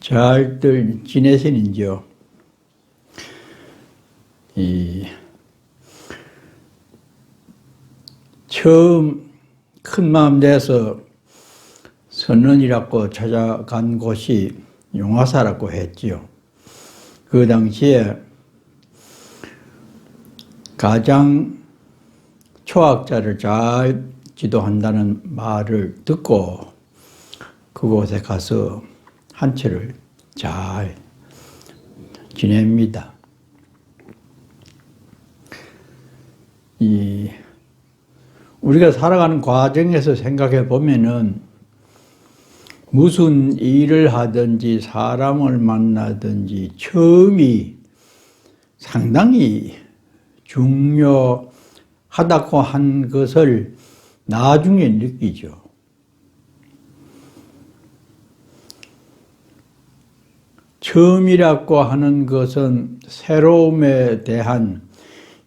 잘들 지내시는지요? 처음 큰 마음 내서 선언이라고 찾아간 곳이 용화사라고 했지요. 그 당시에 가장 초학자를 잘 지도한다는 말을 듣고 그곳에 가서 한 채를 잘 지냅니다. 우리가 살아가는 과정에서 생각해 보면은 무슨 일을 하든지 사람을 만나든지 처음이 상당히 중요하다고 한 것을 나중에 느끼죠. 처음이라고 하는 것은 새로움에 대한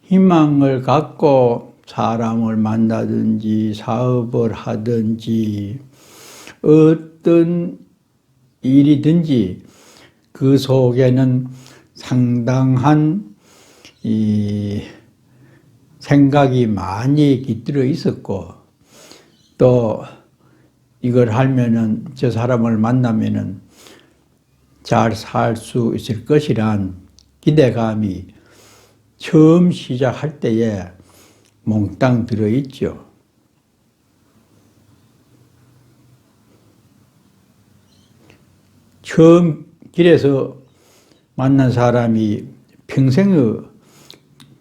희망을 갖고 사람을 만나든지 사업을 하든지 어떤 일이든지 그 속에는 상당한 생각이 많이 깃들어 있었고 또 이걸 하면은 저 사람을 만나면은 잘 살 수 있을 것이란 기대감이 처음 시작할 때에 몽땅 들어있죠. 처음 길에서 만난 사람이 평생의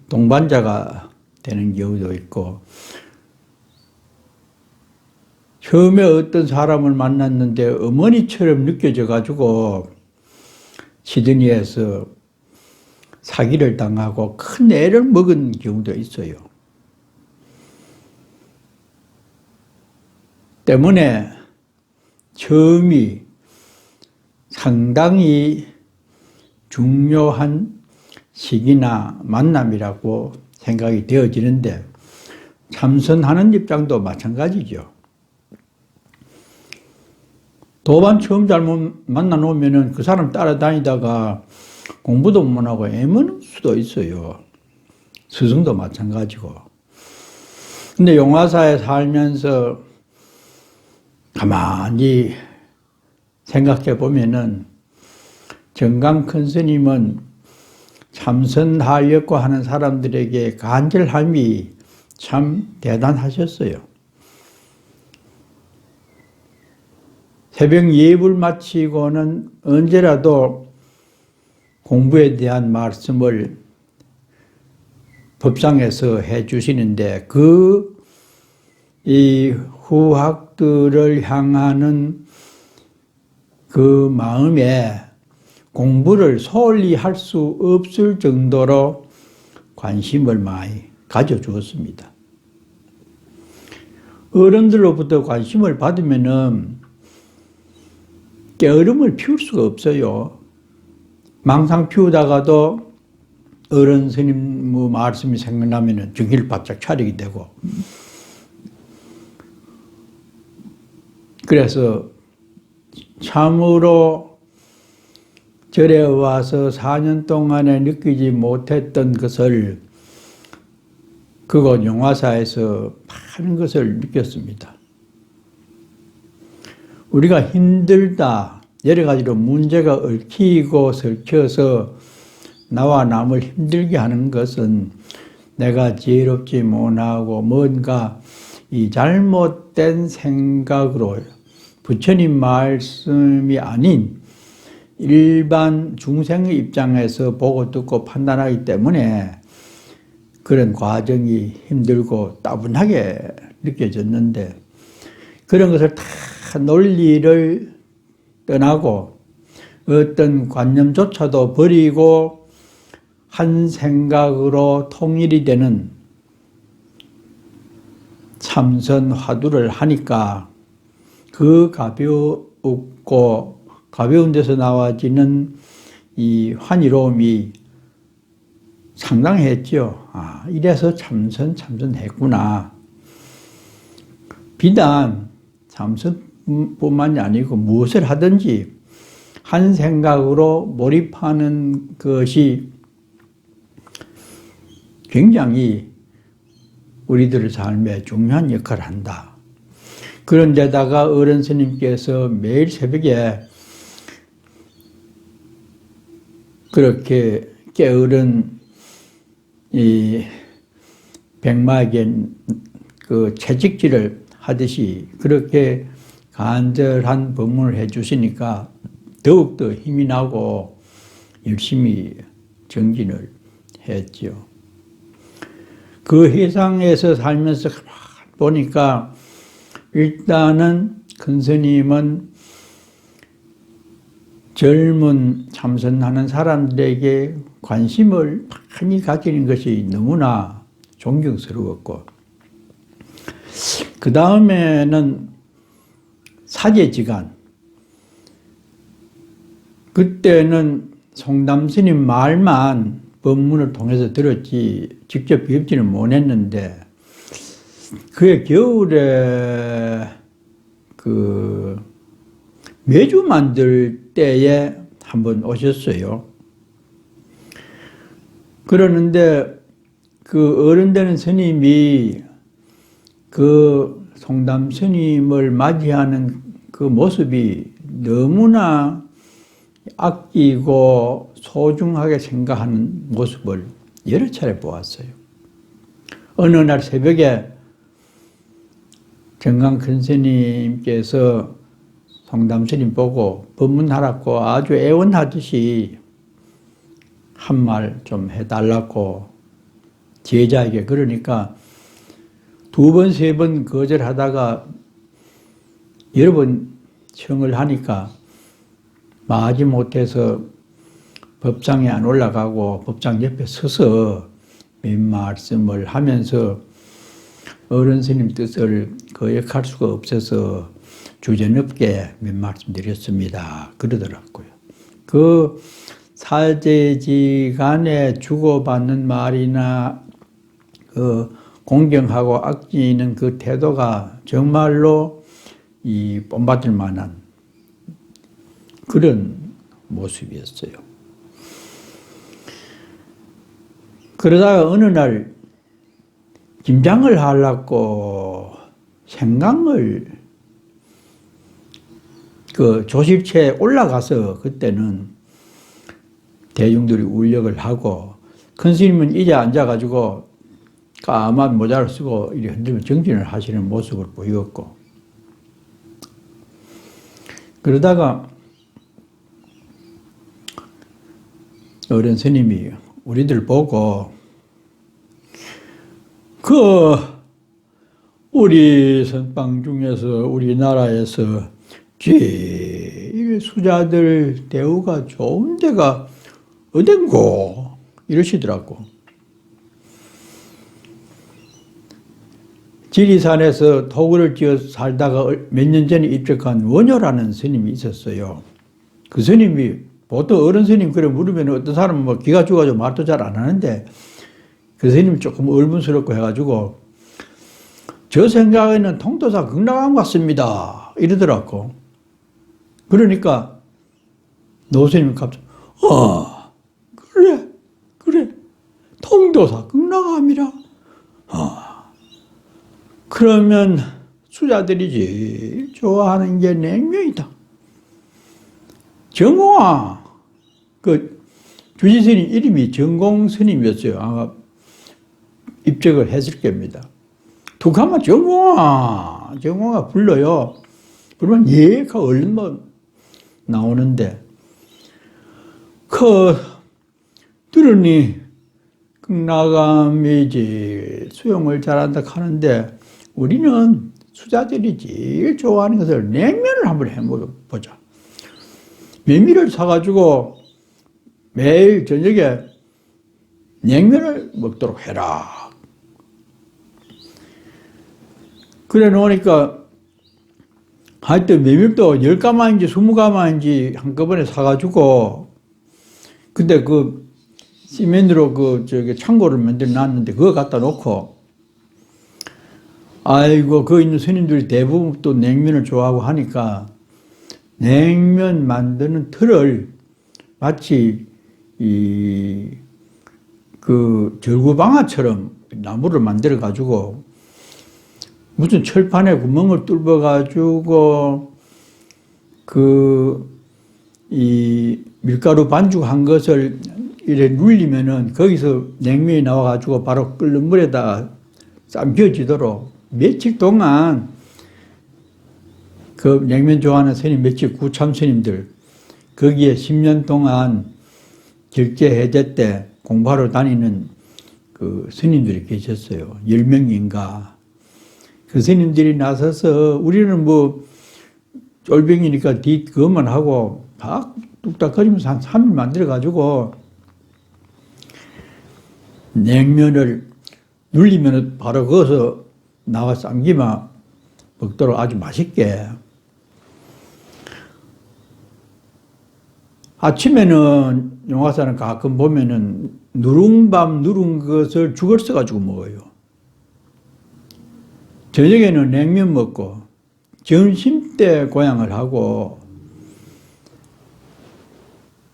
동반자가 되는 경우도 있고 처음에 어떤 사람을 만났는데 어머니처럼 느껴져 가지고 시드니에서 사기를 당하고 큰 애를 먹은 경우도 있어요. 때문에 처음이 상당히 중요한 시기나 만남이라고 생각이 되어지는데 참선하는 입장도 마찬가지죠. 도반 처음 잘못 만나놓으면 그 사람 따라다니다가 공부도 못하고 애무는 수도 있어요. 스승도 마찬가지고. 근데 용화사에 살면서 가만히 생각해 보면은 정강 큰 스님은 참선하려고 하는 사람들에게 간절함이 참 대단하셨어요. 새벽 예불 마치고는 언제라도 공부에 대한 말씀을 법상에서 해 주시는데 이 후학들을 향하는 그 마음에 공부를 소홀히 할 수 없을 정도로 관심을 많이 가져주었습니다. 어른들로부터 관심을 받으면은 게으름을 피울 수가 없어요. 망상 피우다가도 어른 스님 말씀이 생각나면은 정신을 바짝 차리게 되고. 그래서 참으로 절에 와서 4년 동안에 느끼지 못했던 것을 그곳 용화사에서 많은 것을 느꼈습니다. 우리가 힘들다, 여러 가지로 문제가 얽히고 설켜서 나와 남을 힘들게 하는 것은 내가 지혜롭지 못하고 뭔가 이 잘못된 생각으로 부처님 말씀이 아닌 일반 중생의 입장에서 보고 듣고 판단하기 때문에 그런 과정이 힘들고 따분하게 느껴졌는데 그런 것을 다 논리를 떠나고 어떤 관념조차도 버리고 한 생각으로 통일이 되는 참선 화두를 하니까 그 가볍고 가벼운 데서 나와지는 이 환희로움이 상당했죠. 아, 이래서 참선했구나. 비단 참선뿐만이 아니고 무엇을 하든지 한 생각으로 몰입하는 것이 굉장히 우리들의 삶에 중요한 역할을 한다. 그런데다가 어른 스님께서 매일 새벽에 그렇게 깨어른 이 백마에게 그 채찍질을 하듯이 그렇게 간절한 법문을 해 주시니까 더욱더 힘이 나고 열심히 정진을 했죠. 그 세상에서 살면서 보니까 일단은 큰 스님은 젊은 참선하는 사람들에게 관심을 많이 가지는 것이 너무나 존경스러웠고, 그 다음에는 사제지간, 그때는 송담 스님 말만 법문을 통해서 들었지 직접 뵙지는 못했는데, 그해 겨울에 그 매주 만들 때에 한번 오셨어요. 그러는데 그 어른 되는 스님이 그 송담 스님을 맞이하는 그 모습이 너무나 아끼고 소중하게 생각하는 모습을 여러 차례 보았어요. 어느 날 새벽에 정강 큰 스님께서 송담 스님 보고 법문하라고 아주 애원하듯이 한 말 좀 해달라고 제자에게 그러니까 두 번, 세 번 거절하다가 여러 번 청을 하니까 마지 못해서 법상에 안 올라가고 법상 옆에 서서 몇 말씀을 하면서 어른 스님 뜻을 거역할 수가 없어서 주저넘게 몇 말씀 드렸습니다. 그러더라고요. 그 사제지간에 주고받는 말이나 그 공경하고 아끼는 그 태도가 정말로 이 본받을 만한 그런 모습이었어요. 그러다가 어느 날 김장을 하려고 생강을 그 조실체에 올라가서 그때는 대중들이 울력을 하고 큰 스님은 이제 앉아가지고 까만 모자를 쓰고 이렇게 흔들며 정진을 하시는 모습을 보였고, 그러다가 어른 스님이 우리들 보고 그 우리 선방 중에서 우리나라에서 제일 수자들 대우가 좋은 데가 어딘고 이러시더라고. 지리산에서 토굴을 지어 살다가 몇 년 전에 입적한 원효라는 스님이 있었어요. 그 스님이 보통 어른 스님 그래 물으면 어떤 사람은 뭐 기가 죽어가지고 말도 잘 안 하는데 그 스님이 조금 얼분스럽고 해가지고 저 생각에는 통도사 극락암 같습니다 이러더라고. 그러니까 노스님이 갑자기 그래 통도사 극락암이라 그러면 수자들이 제일 좋아하는 게 냉면이다. 정공아, 그 주지스님 이름이 정공스님이었어요. 아마 입적을 했을 겁니다. 툭하면 정공아 불러요. 그러면 얘가 얼른 뭐 나오는데 들으니 극락암이지 수용을 잘한다 하는데 우리는 수자들이 제일 좋아하는 것을 냉면을 한번 해보자. 메밀을 사가지고 매일 저녁에 냉면을 먹도록 해라. 그래 놓으니까 하여튼 메밀도 10가마인지 20가마인지 한꺼번에 사가지고 근데 그 시멘트로 창고를 만들어 놨는데 그거 갖다 놓고 아이고 그 있는 스님들이 대부분 또 냉면을 좋아하고 하니까 냉면 만드는 틀을 마치 그 절구방아처럼 나무를 만들어 가지고 무슨 철판에 구멍을 뚫어 가지고 이 밀가루 반죽한 것을 이렇게 눌리면은 거기서 냉면이 나와 가지고 바로 끓는 물에다가 삶혀지도록 며칠 동안 그 냉면 좋아하는 스님 며칠 구참 스님들 거기에 10년 동안 결제해제 때 공부하러 다니는 그 스님들이 계셨어요. 10명인가. 그 스님들이 나서서 우리는 뭐 쫄병이니까 그것만 하고 다 뚝딱거리면서 한 3일 만들어가지고 냉면을 눌리면 바로 거기서 나와 삶기만 먹도록 아주 맛있게. 아침에는 용화사는 가끔 보면은 누룽밥 누른 것을 죽을 써가지고 먹어요. 저녁에는 냉면 먹고 점심 때 고향을 하고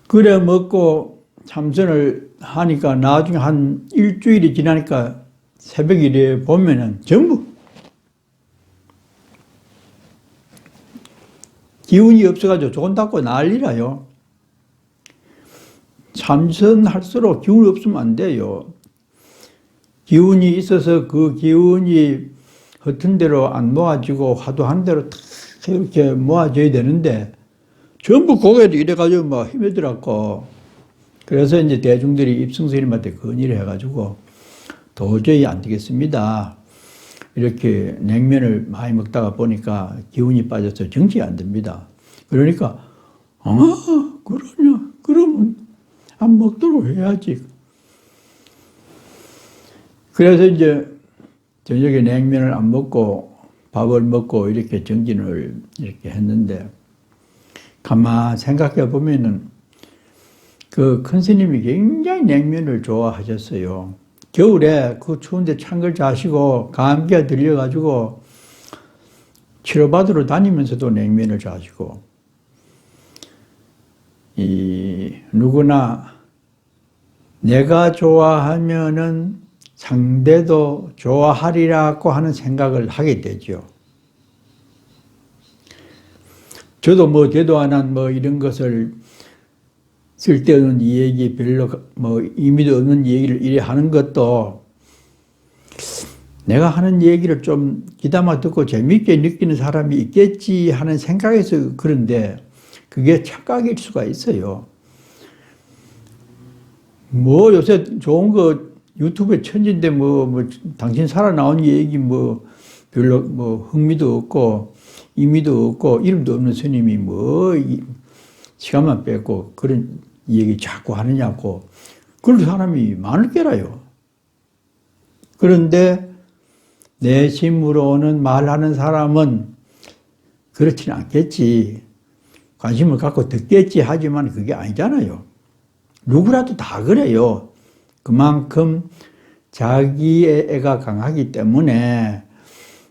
그래 먹고 참선을 하니까 나중에 한 일주일이 지나니까 새벽 일에 보면은 전부 기운이 없어가지고 조금 닦고 난리라요. 참선할수록 기운이 없으면 안 돼요. 기운이 있어서 그 기운이 허튼 대로 안 모아지고 화두한 대로 탁 이렇게 모아져야 되는데 전부 고개를 이래가지고 막 힘이 들었고 그래서 이제 대중들이 입승스님한테 건의를 해가지고 도저히 안 되겠습니다. 이렇게 냉면을 많이 먹다가 보니까 기운이 빠져서 정신이 안 듭니다. 그러니까 그러냐? 그러면 안 먹도록 해야지. 그래서 이제 저녁에 냉면을 안 먹고 밥을 먹고 이렇게 정진을 이렇게 했는데 가만 생각해 보면은 그 큰 스님이 굉장히 냉면을 좋아하셨어요. 겨울에 그 추운데 찬걸 자시고 감기가 들려가지고 치료받으러 다니면서도 냉면을 자시고 누구나 내가 좋아하면은 상대도 좋아하리라고 하는 생각을 하게 되죠. 저도 뭐 되도 않은 뭐 이런 것을 쓸데없는 이 얘기 별로 뭐 의미도 없는 얘기를 이래 하는 것도 내가 하는 얘기를 좀 귀담아 듣고 재미있게 느끼는 사람이 있겠지 하는 생각에서 그런데 그게 착각일 수가 있어요. 뭐 요새 좋은 거 유튜브에 천진데 뭐 당신 살아 나온 얘기 뭐 별로 뭐 흥미도 없고 의미도 없고 이름도 없는 스님이 뭐 시간만 뺏고 그런 얘기 자꾸 하느냐고 그런 사람이 많을 게라요. 그런데 내심으로는 말하는 사람은 그렇지는 않겠지. 관심을 갖고 듣겠지 하지만 그게 아니잖아요. 누구라도 다 그래요. 그만큼 자기의 애가 강하기 때문에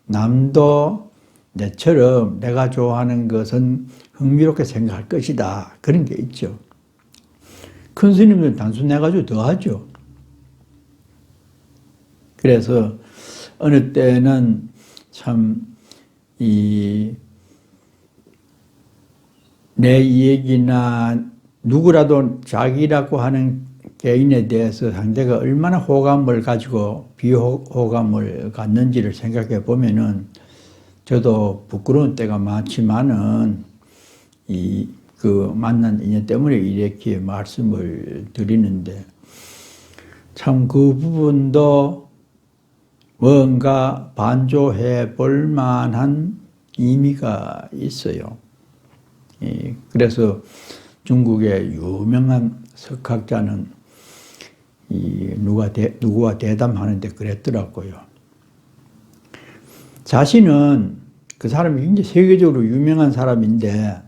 남도 내처럼 내가 좋아하는 것은 흥미롭게 생각할 것이다. 그런 게 있죠. 큰 스님은 단순해가지고 더 하죠. 그래서 어느 때는 참 내 얘기나 누구라도 자기라고 하는 개인에 대해서 상대가 얼마나 호감을 가지고 비호감을 갖는지를 생각해 보면은 저도 부끄러운 때가 많지만은 그 만난 인연 때문에 이렇게 말씀을 드리는데 참 그 부분도 뭔가 반조해 볼 만한 의미가 있어요. 그래서 중국의 유명한 석학자는 누구와 대담하는데 그랬더라고요. 자신은 그 사람이 굉장히 세계적으로 유명한 사람인데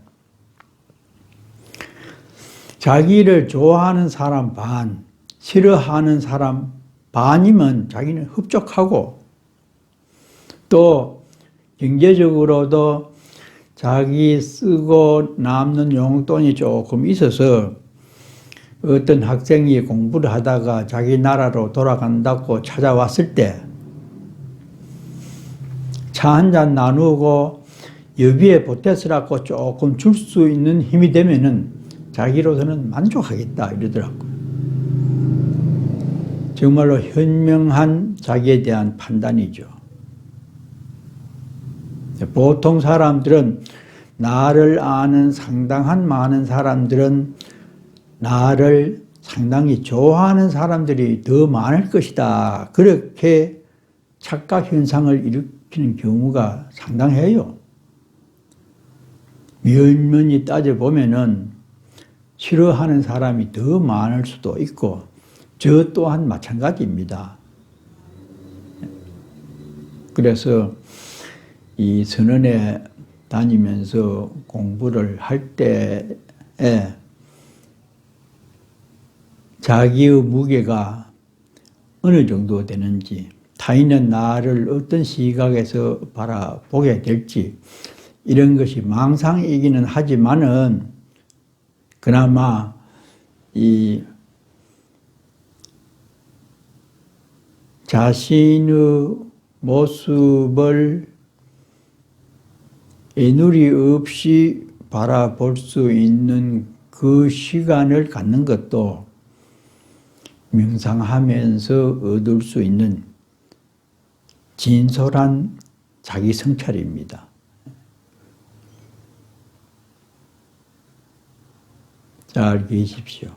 자기를 좋아하는 사람 반, 싫어하는 사람 반이면 자기는 흡족하고 또 경제적으로도 자기 쓰고 남는 용돈이 조금 있어서 어떤 학생이 공부를 하다가 자기 나라로 돌아간다고 찾아왔을 때 차 한잔 나누고 여비에 보태서라고 조금 줄 수 있는 힘이 되면은 자기로서는 만족하겠다 이러더라고요. 정말로 현명한 자기에 대한 판단이죠. 보통 사람들은 나를 아는 상당한 많은 사람들은 나를 상당히 좋아하는 사람들이 더 많을 것이다. 그렇게 착각 현상을 일으키는 경우가 상당해요. 면면히 따져보면은 싫어하는 사람이 더 많을 수도 있고 저 또한 마찬가지입니다. 그래서 이 선원에 다니면서 공부를 할 때에 자기의 무게가 어느 정도 되는지 타인은 나를 어떤 시각에서 바라보게 될지 이런 것이 망상이기는 하지만은 그나마 이 자신의 모습을 애누리 없이 바라볼 수 있는 그 시간을 갖는 것도 명상하면서 얻을 수 있는 진솔한 자기 성찰입니다. 잘 계십시오.